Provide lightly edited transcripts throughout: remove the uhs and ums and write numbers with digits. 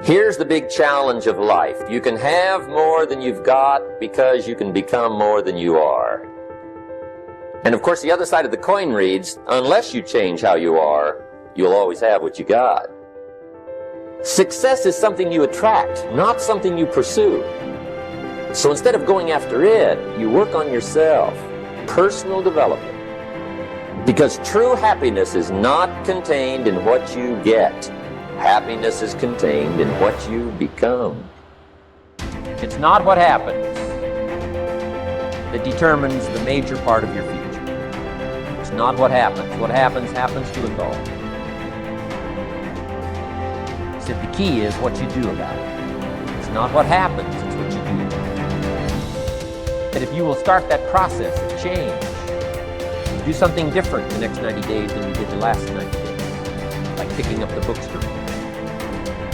Here's the big challenge of life. You can have more than you've got because you can become more than you are. And of course, the other side of the coin reads, unless you change how you are, you'll always have what you got. Success is something you attract, not something you pursue. So instead of going after it, you work on yourself. Personal development. Because true happiness is not contained in what you get. Happiness is contained in what you become. It's not what happens that determines the major part of your future. It's not what happens. What happens to us all. So the key is what you do about it. It's not what happens, it's what you do about it. That if you will start that process of change, do something different the next 90 days than you did the last 90 days, like picking up the books to read.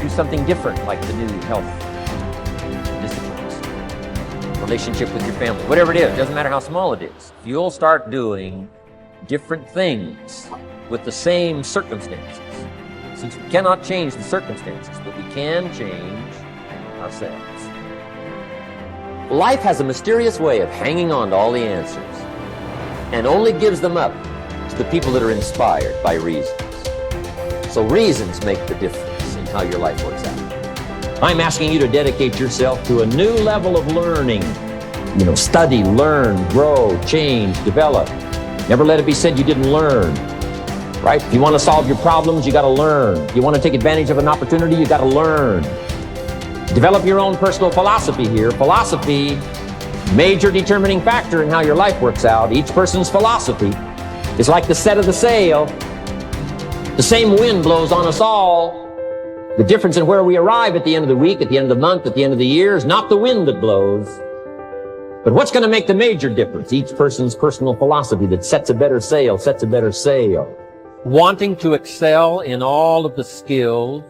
Do something different, like the new health disciplines, relationship with your family, whatever it is, doesn't matter how small it is. If you'll start doing different things with the same circumstances, since we cannot change the circumstances, but we can change ourselves. Life has a mysterious way of hanging on to all the answers, and only gives them up to the people that are inspired by reasons. So reasons make the difference in how your life works out. I'm asking you to dedicate yourself to a new level of learning. Study, learn, grow, change, develop. Never let it be said you didn't learn, right? If you want to solve your problems, you got to learn. If you want to take advantage of an opportunity, you got to learn. Develop your own personal philosophy here. Philosophy, major determining factor in how your life works out. Each person's philosophy is like the set of the sail. The same wind blows on us all. The difference in where we arrive at the end of the week, at the end of the month, at the end of the year is not the wind that blows, but what's going to make the major difference? Each person's personal philosophy that sets a better sail, sets a better sail. Wanting to excel in all of the skills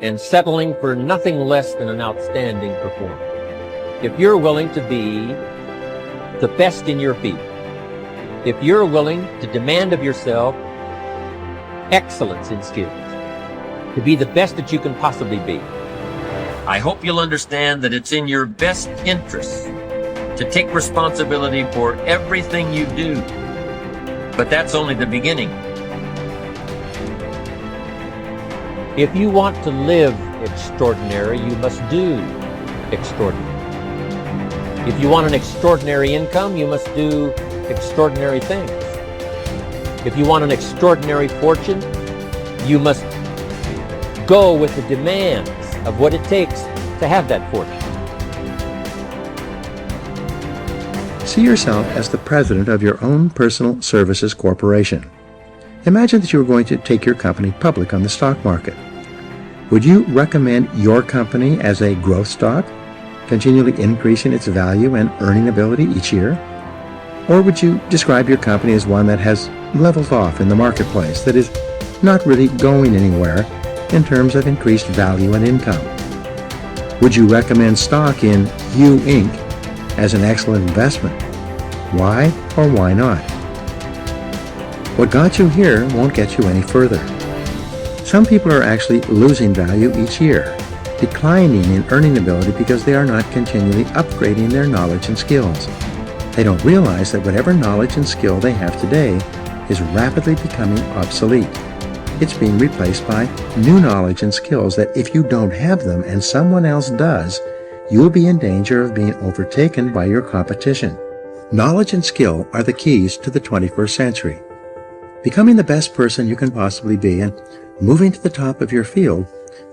and settling for nothing less than an outstanding performance. If you're willing to be the best in your field, if you're willing to demand of yourself excellence in skills, to be the best that you can possibly be, I hope you'll understand that it's in your best interest to take responsibility for everything you do. But that's only the beginning. If you want to live extraordinary, you must do extraordinary. If you want an extraordinary income, you must do extraordinary things. If you want an extraordinary fortune, you must go with the demands of what it takes to have that fortune. See yourself as the president of your own personal services corporation. Imagine that you were going to take your company public on the stock market. Would you recommend your company as a growth stock, continually increasing its value and earning ability each year? Or would you describe your company as one that has leveled off in the marketplace, that is not really going anywhere in terms of increased value and income? Would you recommend stock in You Inc. as an excellent investment? Why or why not? What got you here won't get you any further. Some people are actually losing value each year, declining in earning ability because they are not continually upgrading their knowledge and skills. They don't realize that whatever knowledge and skill they have today is rapidly becoming obsolete. It's being replaced by new knowledge and skills that if you don't have them and someone else does, you'll be in danger of being overtaken by your competition. Knowledge and skill are the keys to the 21st century. Becoming the best person you can possibly be and moving to the top of your field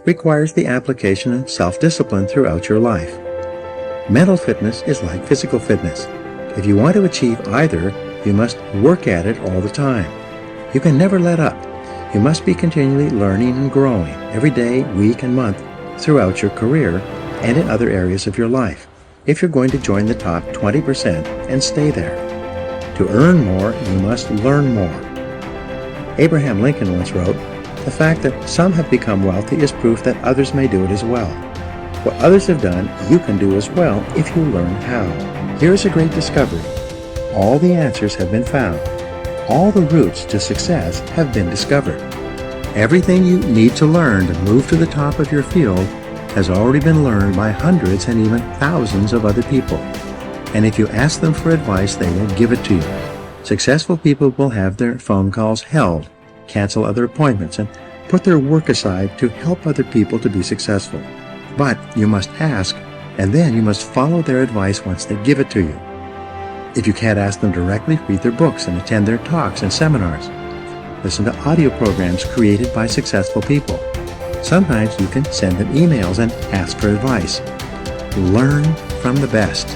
requires the application of self-discipline throughout your life. Mental fitness is like physical fitness. If you want to achieve either, you must work at it all the time. You can never let up. You must be continually learning and growing every day, week, and month throughout your career and in other areas of your life if you're going to join the top 20% and stay there. To earn more, you must learn more. Abraham Lincoln once wrote, "The fact that some have become wealthy is proof that others may do it as well. What others have done, you can do as well if you learn how." Here is a great discovery. All the answers have been found. All the routes to success have been discovered. Everything you need to learn to move to the top of your field has already been learned by hundreds and even thousands of other people. And if you ask them for advice, they will give it to you. Successful people will have their phone calls held, cancel other appointments, and put their work aside to help other people to be successful. But you must ask, and then you must follow their advice once they give it to you. If you can't ask them directly, read their books and attend their talks and seminars. Listen to audio programs created by successful people. Sometimes you can send them emails and ask for advice. Learn from the best.